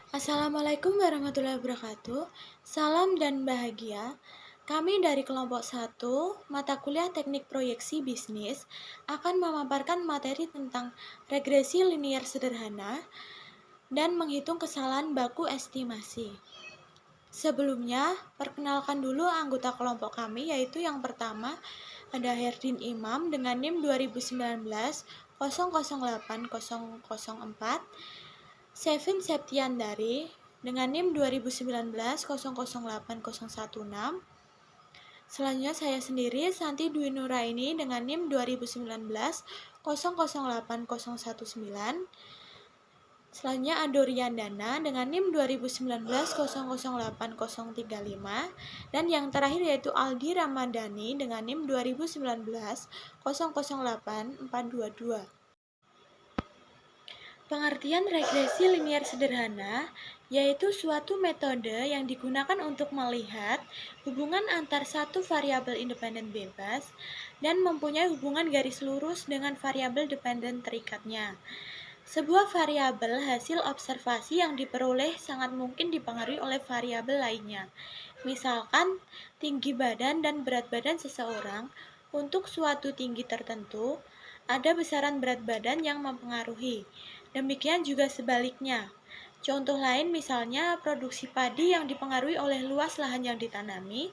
Assalamualaikum warahmatullahi wabarakatuh. Salam dan bahagia. Kami dari kelompok 1, mata kuliah Teknik Proyeksi Bisnis, akan memaparkan materi tentang regresi linier sederhana dan menghitung kesalahan baku estimasi. Sebelumnya, perkenalkan dulu anggota kelompok kami, yaitu yang pertama ada Herdin Imam dengan NIM 2019 008004, Sevin Septiandari dengan NIM 2019 008016. Selanjutnya saya sendiri, Santi Dwi Nuraini dengan NIM 2019 008019. Selanjutnya Adorian Dana dengan NIM 2019 008035. Dan yang terakhir yaitu Aldi Ramadhani dengan NIM 2019 008422. Pengertian regresi linier sederhana yaitu suatu metode yang digunakan untuk melihat hubungan antar satu variabel independen bebas dan mempunyai hubungan garis lurus dengan variabel dependen terikatnya. Sebuah variabel hasil observasi yang diperoleh sangat mungkin dipengaruhi oleh variabel lainnya. Misalkan tinggi badan dan berat badan seseorang. Untuk suatu tinggi tertentu, ada besaran berat badan yang mempengaruhi. Demikian juga sebaliknya. Contoh lain misalnya produksi padi yang dipengaruhi oleh luas lahan yang ditanami,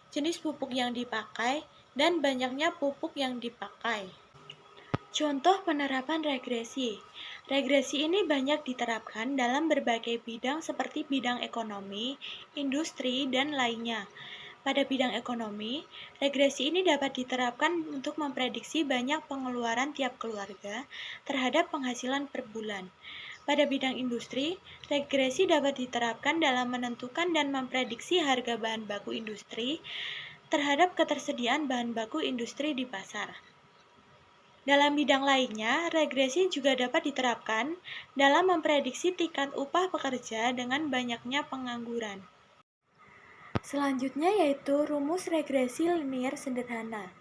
jenis pupuk yang dipakai, dan banyaknya pupuk yang dipakai. Contoh penerapan regresi. Regresi ini banyak diterapkan dalam berbagai bidang seperti bidang ekonomi, industri, dan lainnya. Pada bidang ekonomi, regresi ini dapat diterapkan untuk memprediksi banyak pengeluaran tiap keluarga terhadap penghasilan per bulan. Pada bidang industri, regresi dapat diterapkan dalam menentukan dan memprediksi harga bahan baku industri terhadap ketersediaan bahan baku industri di pasar. Dalam bidang lainnya, regresi juga dapat diterapkan dalam memprediksi tingkat upah pekerja dengan banyaknya pengangguran. Selanjutnya yaitu rumus regresi linier sederhana.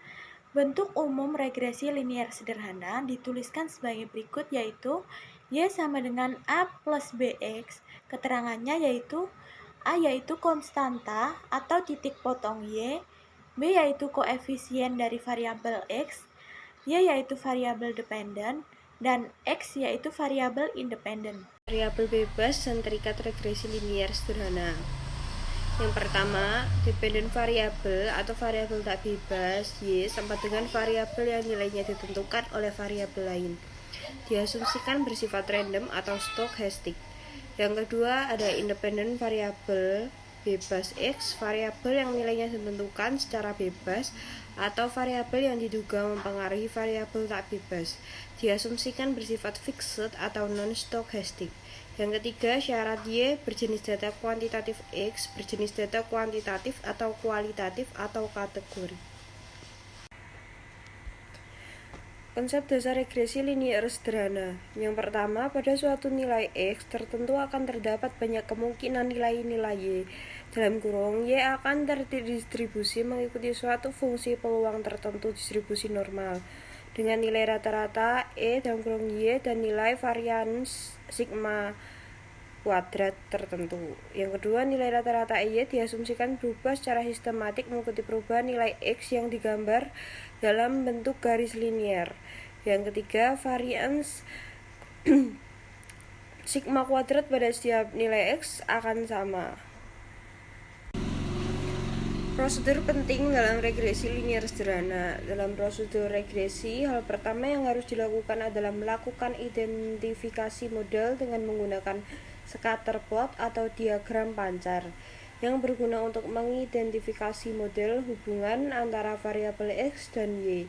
Bentuk umum regresi linier sederhana dituliskan sebagai berikut, yaitu Y sama dengan A plus BX. Keterangannya yaitu A yaitu konstanta atau titik potong Y, B yaitu koefisien dari variabel X, Y yaitu variabel dependen, dan X yaitu variabel independen. Variabel bebas dan terikat regresi linier sederhana. Yang pertama, dependen variabel atau variabel tak bebas Y sama dengan variabel yang nilainya ditentukan oleh variabel lain. Diasumsikan bersifat random atau stochastic. Yang kedua, ada independen variabel bebas X, variabel yang nilainya ditentukan secara bebas atau variabel yang diduga mempengaruhi variabel tak bebas. Diasumsikan bersifat fixed atau non-stochastic. Yang ketiga, syarat Y berjenis data kuantitatif X, berjenis data kuantitatif atau kualitatif atau kategori. Konsep dasar regresi linier sederhana. Yang pertama, pada suatu nilai X tertentu akan terdapat banyak kemungkinan nilai-nilai Y. Dalam kurung, Y akan terdistribusi mengikuti suatu fungsi peluang tertentu distribusi normal dengan nilai rata-rata E dalam kurung Y dan nilai varians sigma kuadrat tertentu. Yang kedua, nilai rata-rata Y diasumsikan berubah secara sistematik mengikuti perubahan nilai X yang digambar dalam bentuk garis linier. Yang ketiga, varians sigma kuadrat pada setiap nilai X akan sama. Prosedur penting dalam regresi linier sederhana. Dalam prosedur regresi, hal pertama yang harus dilakukan adalah melakukan identifikasi model dengan menggunakan scatter plot atau diagram pancar yang berguna untuk mengidentifikasi model hubungan antara variabel X dan Y.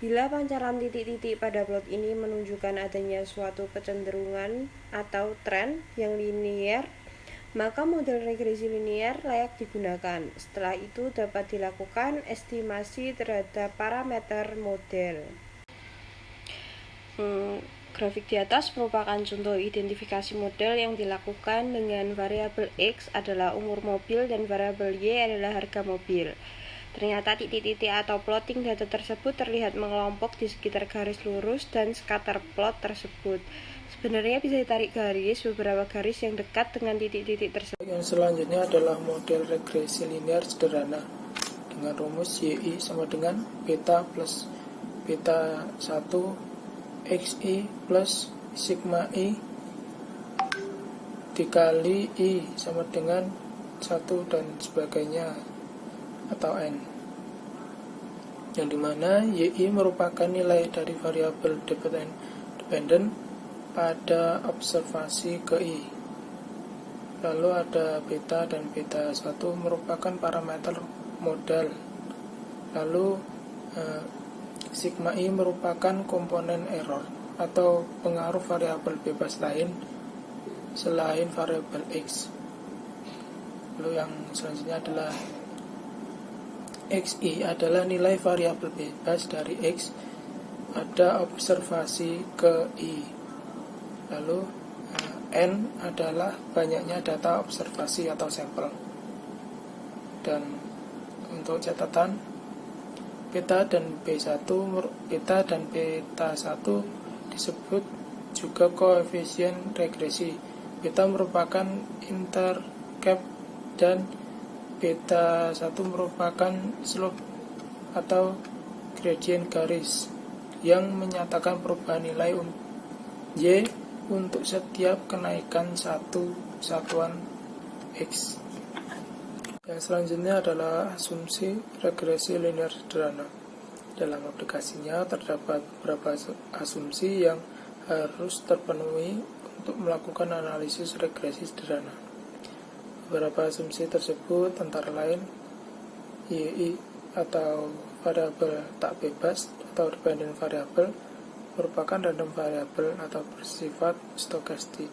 Bila pancaran titik-titik pada plot ini menunjukkan adanya suatu kecenderungan atau tren yang linier, maka model regresi linier layak digunakan. Setelah itu dapat dilakukan estimasi terhadap parameter model. Grafik di atas merupakan contoh identifikasi model yang dilakukan dengan variabel X adalah umur mobil dan variabel Y adalah harga mobil. Ternyata titik-titik atau plotting data tersebut terlihat mengelompok di sekitar garis lurus dan scatter plot tersebut. Sebenarnya bisa ditarik garis, beberapa garis yang dekat dengan titik-titik tersebut. Yang selanjutnya adalah model regresi linear sederhana dengan rumus YI sama dengan beta plus beta 1 XI plus sigma I dikali I sama dengan 1 dan sebagainya atau N, yang dimana YI merupakan nilai dari variabel dependent pada observasi ke I. Lalu ada beta dan beta 1 merupakan parameter modal. Lalu sigma I merupakan komponen error atau pengaruh variabel bebas lain selain variabel X. Lalu yang selanjutnya adalah XI adalah nilai variabel bebas dari X pada observasi ke I. Lalu N adalah banyaknya data observasi atau sampel. Dan untuk catatan, beta dan beta 1 disebut juga koefisien regresi. Beta merupakan intercap dan beta 1 merupakan slope atau gradient garis yang menyatakan perubahan nilai Y untuk setiap kenaikan satu satuan X. Yang selanjutnya adalah asumsi regresi linear sederhana. Dalam aplikasinya terdapat beberapa asumsi yang harus terpenuhi untuk melakukan analisis regresi sederhana. Beberapa asumsi tersebut antara lain YI atau variabel tak bebas atau dependent variable merupakan random variable atau bersifat stokastik.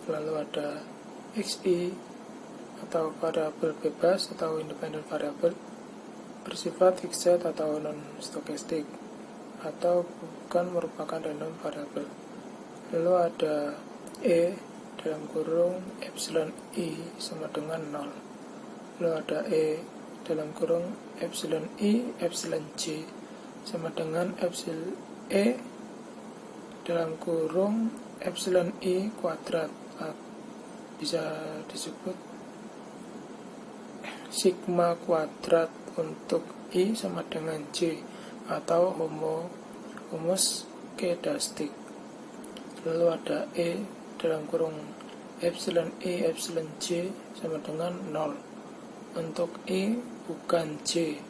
Lalu ada XI atau variabel bebas atau independent variable bersifat fixed atau non-stokastik atau bukan merupakan random variable. Lalu ada E dalam kurung epsilon I sama dengan 0. Lalu ada E dalam kurung epsilon I epsilon J sama dengan epsilon E dalam kurung epsilon I kuadrat, bisa disebut sigma kuadrat untuk I sama dengan J atau homoskedastik. Lalu ada E dalam kurung epsilon I epsilon J sama dengan 0 untuk I bukan J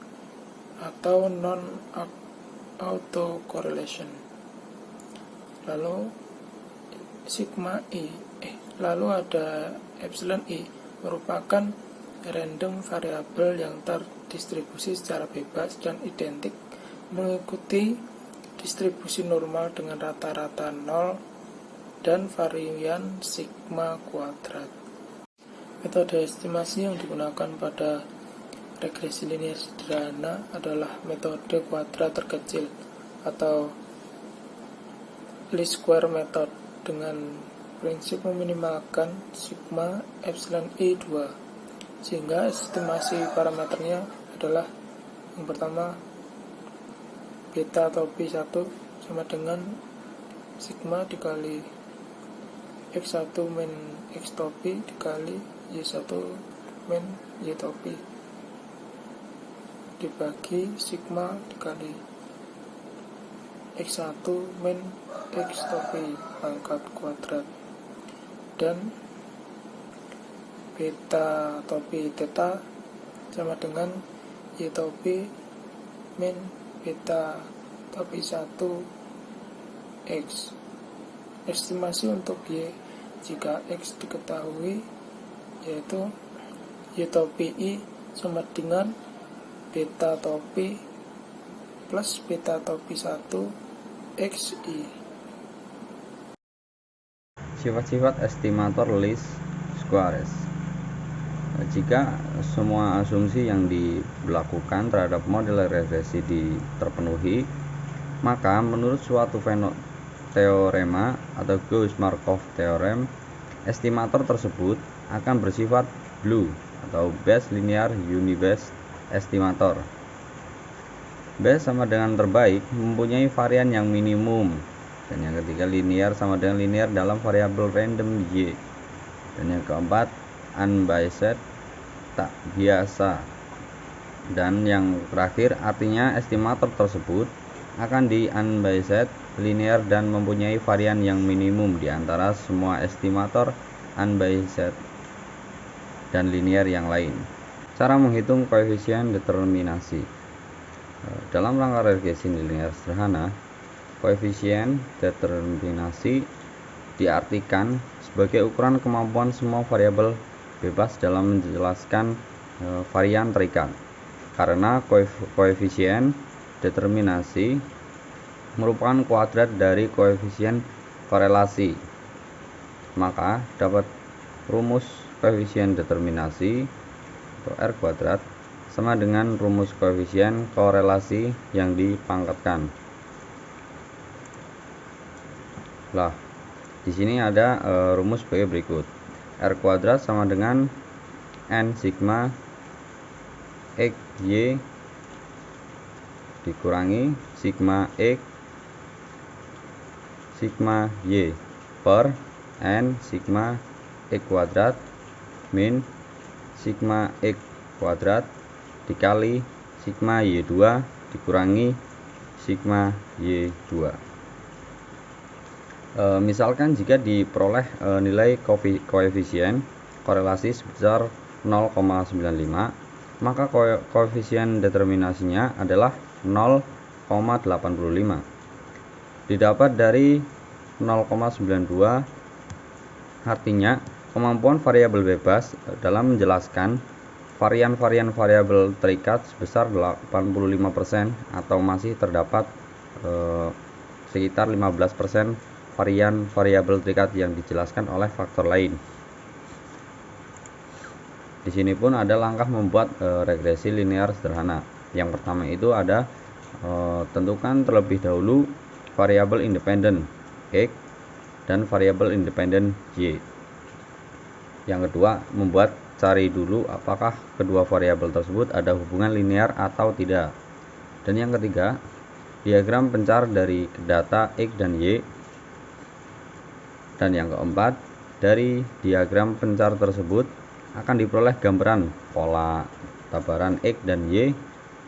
atau non autocorrelation. Lalu sigma I lalu ada epsilon I merupakan random variabel yang terdistribusi secara bebas dan identik mengikuti distribusi normal dengan rata-rata 0 dan varian sigma kuadrat. Metode estimasi yang digunakan pada regresi linear sederhana adalah metode kuadrat terkecil atau least square method dengan prinsip meminimalkan sigma epsilon I2, sehingga estimasi parameternya adalah yang pertama beta atau P1 sama dengan sigma dikali X1 min X topi dikali Y1 min Y topi dibagi sigma dikali X1 min X topi pangkat kuadrat, dan beta topi theta sama dengan Y topi min beta topi 1 X. Estimasi untuk Y jika X diketahui yaitu Y topi I sama dengan beta topi plus beta topi 1 XI. Sifat-sifat estimator least squares. Jika semua asumsi yang dilakukan terhadap model regresi terpenuhi, maka menurut suatu teorema atau Gauss-Markov theorem, estimator tersebut akan bersifat BLUE atau Best Linear Unibest Estimator. Best sama dengan terbaik, mempunyai varian yang minimum Dan yang ketiga, linear sama dengan linear dalam variabel random y. Dan yang keempat, unbiased, tak biasa. Dan yang terakhir, artinya estimator tersebut akan di unbiased, linear, dan mempunyai varian yang minimum di antara semua estimator unbiased dan linear yang lain. Cara menghitung koefisien determinasi. Dalam rangka regresi linear sederhana, koefisien determinasi diartikan sebagai ukuran kemampuan semua variabel bebas dalam menjelaskan varian terikat. Karena koefisien determinasi merupakan kuadrat dari koefisien korelasi, maka dapat rumus koefisien determinasi atau R kuadrat sama dengan rumus koefisien korelasi yang dipangkatkan. Lah, di sini ada rumus sebagai berikut. R kuadrat sama dengan N sigma X Y dikurangi sigma X sigma Y per N sigma X kuadrat min sigma X kuadrat dikali sigma Y2 dikurangi sigma Y2. Misalkan jika diperoleh nilai koefisien korelasi sebesar 0,95, maka koefisien determinasinya adalah 0,85. Didapat dari 0,92, artinya kemampuan variabel bebas dalam menjelaskan varian-varian variabel terikat sebesar 85% atau masih terdapat sekitar 15% varian variabel terikat yang dijelaskan oleh faktor lain. Di sini pun ada langkah membuat regresi linear sederhana. Yang pertama itu ada tentukan terlebih dahulu variabel independen X dan variabel independen Y. Yang kedua, cari dulu apakah kedua variabel tersebut ada hubungan linear atau tidak. Dan yang ketiga, diagram pencar dari data X dan Y. Dan yang keempat, dari diagram pencar tersebut akan diperoleh gambaran pola tabaran X dan Y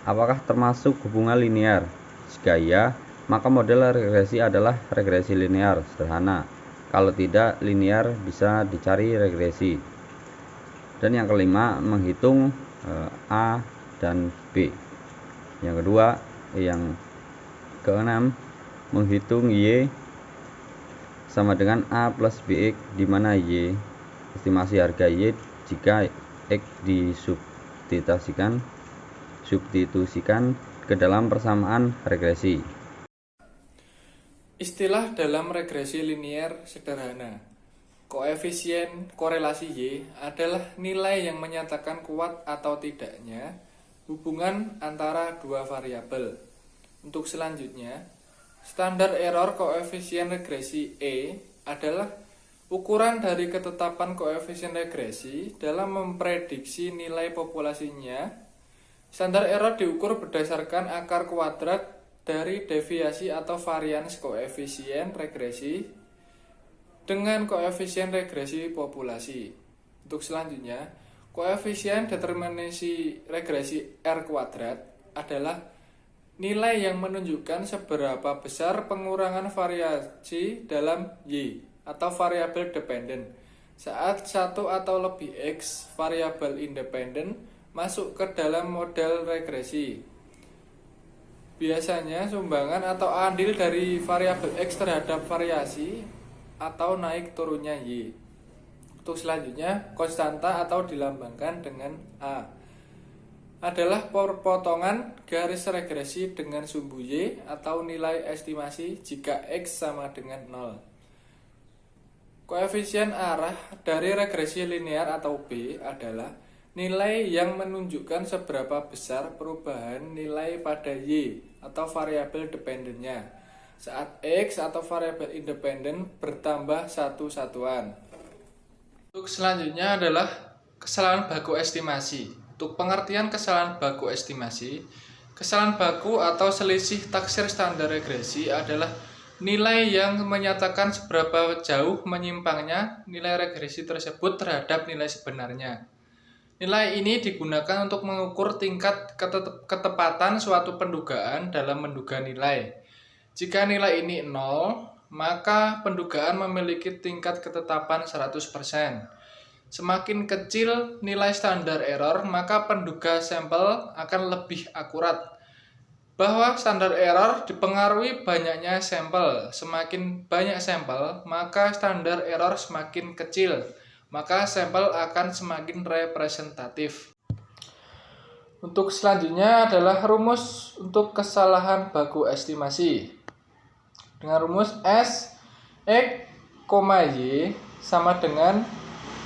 apakah termasuk hubungan linear. Jika iya, maka model regresi adalah regresi linear sederhana. Kalau tidak linear, bisa dicari regresi. Dan yang kelima, menghitung A dan B. Yang kedua, yang keenam, menghitung Y sama dengan A plus BX, di mana Y estimasi harga Y jika X substitusikan ke dalam persamaan regresi. Istilah dalam regresi linear sederhana. Koefisien korelasi Y adalah nilai yang menyatakan kuat atau tidaknya hubungan antara dua variabel. Untuk selanjutnya, standar error koefisien regresi E adalah ukuran dari ketetapan koefisien regresi dalam memprediksi nilai populasinya. Standar error diukur berdasarkan akar kuadrat dari deviasi atau varians koefisien regresi dengan koefisien regresi populasi. Untuk selanjutnya, koefisien determinasi regresi R kuadrat adalah nilai yang menunjukkan seberapa besar pengurangan variasi dalam Y atau variabel dependen saat satu atau lebih X variabel independen masuk ke dalam model regresi. Biasanya sumbangan atau andil dari variabel X terhadap variasi atau naik turunnya Y. Untuk selanjutnya, konstanta atau dilambangkan dengan A adalah potongan garis regresi dengan sumbu Y atau nilai estimasi jika X sama dengan 0. Koefisien arah dari regresi linear atau B adalah nilai yang menunjukkan seberapa besar perubahan nilai pada Y atau variabel dependennya saat X atau variabel independen bertambah satu satuan. Untuk selanjutnya adalah kesalahan baku estimasi. Untuk pengertian kesalahan baku estimasi, kesalahan baku atau selisih taksir standar regresi adalah nilai yang menyatakan seberapa jauh menyimpangnya nilai regresi tersebut terhadap nilai sebenarnya. Nilai ini digunakan untuk mengukur tingkat ketepatan suatu pendugaan dalam menduga nilai. Jika nilai ini 0, maka pendugaan memiliki tingkat ketetapan 100%. Semakin kecil nilai standar error, maka penduga sampel akan lebih akurat. Bahwa standar error dipengaruhi banyaknya sampel. Semakin banyak sampel, maka standar error semakin kecil. Maka sampel akan semakin representatif. Untuk selanjutnya adalah rumus untuk kesalahan baku estimasi. Dengan rumus S, X, Y sama dengan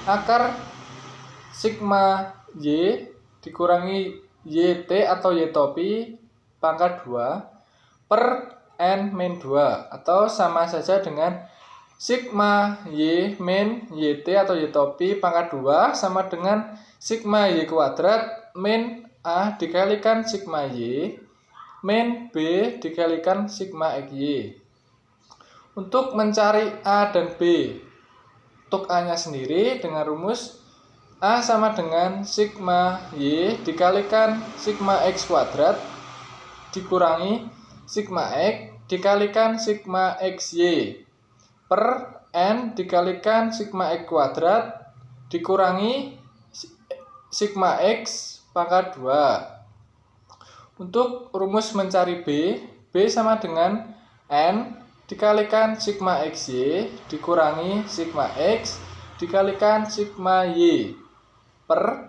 akar sigma Y dikurangi YT atau Y topi pangkat 2 per N min 2 atau sama saja dengan sigma Y min YT atau Y topi pangkat 2 sama dengan sigma Y kuadrat min A dikalikan sigma Y min B dikalikan sigma XY. Untuk mencari A dan B, untuk A-nya sendiri dengan rumus A sama dengan sigma Y dikalikan sigma X kuadrat dikurangi sigma X dikalikan sigma XY per N dikalikan sigma X kuadrat dikurangi sigma X pangkat 2. Untuk rumus mencari B sama dengan N dikalikan sigma XY dikurangi sigma X dikalikan sigma Y per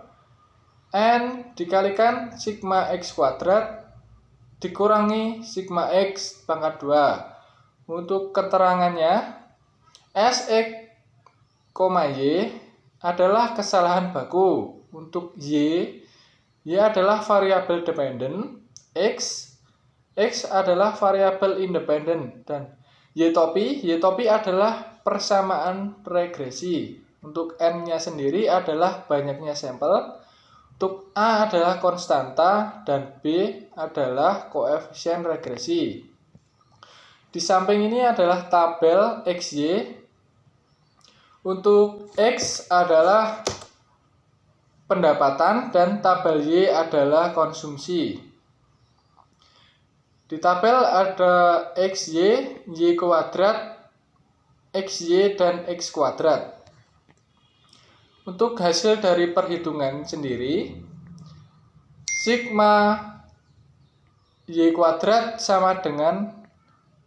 N dikalikan sigma X kuadrat dikurangi sigma X pangkat 2. Untuk keterangannya, S, X, Y adalah kesalahan baku. Untuk Y adalah variabel dependen, X adalah variabel independen, dan Y topi adalah persamaan regresi. Untuk N-nya sendiri adalah banyaknya sampel. Untuk A adalah konstanta dan B adalah koefisien regresi. Di samping ini adalah tabel XY. Untuk X adalah pendapatan dan tabel Y adalah konsumsi. Di tabel ada XY, Y kuadrat, XY, dan X kuadrat. Untuk hasil dari perhitungan sendiri, sigma Y kuadrat sama dengan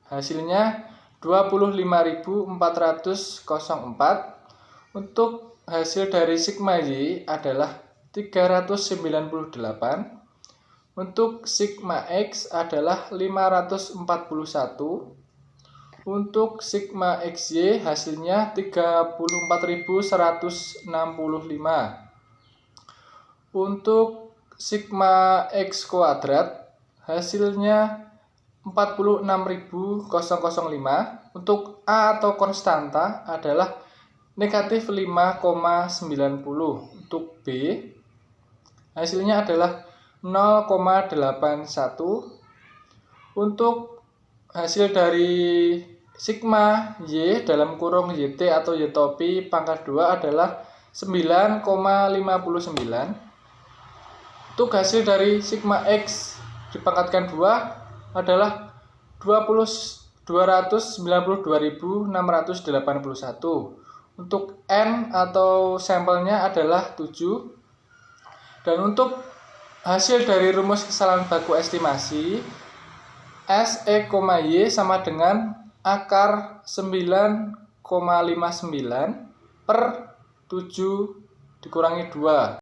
hasilnya 25.404. Untuk hasil dari sigma Y adalah 398. Untuk sigma X adalah 541. Untuk sigma XY hasilnya 34.165. Untuk sigma X kuadrat hasilnya 46.005. Untuk A atau konstanta adalah negatif 5,90. Untuk B hasilnya adalah 0,81. Untuk hasil dari sigma Y dalam kurung YT atau Y topi pangkat 2 adalah 9,59. Untuk hasil dari sigma X dipangkatkan 2 adalah 292.681. Untuk N atau sampelnya adalah 7. Dan untuk hasil dari rumus kesalahan baku estimasi S, X, Y sama dengan akar 9,59 per 7 dikurangi 2.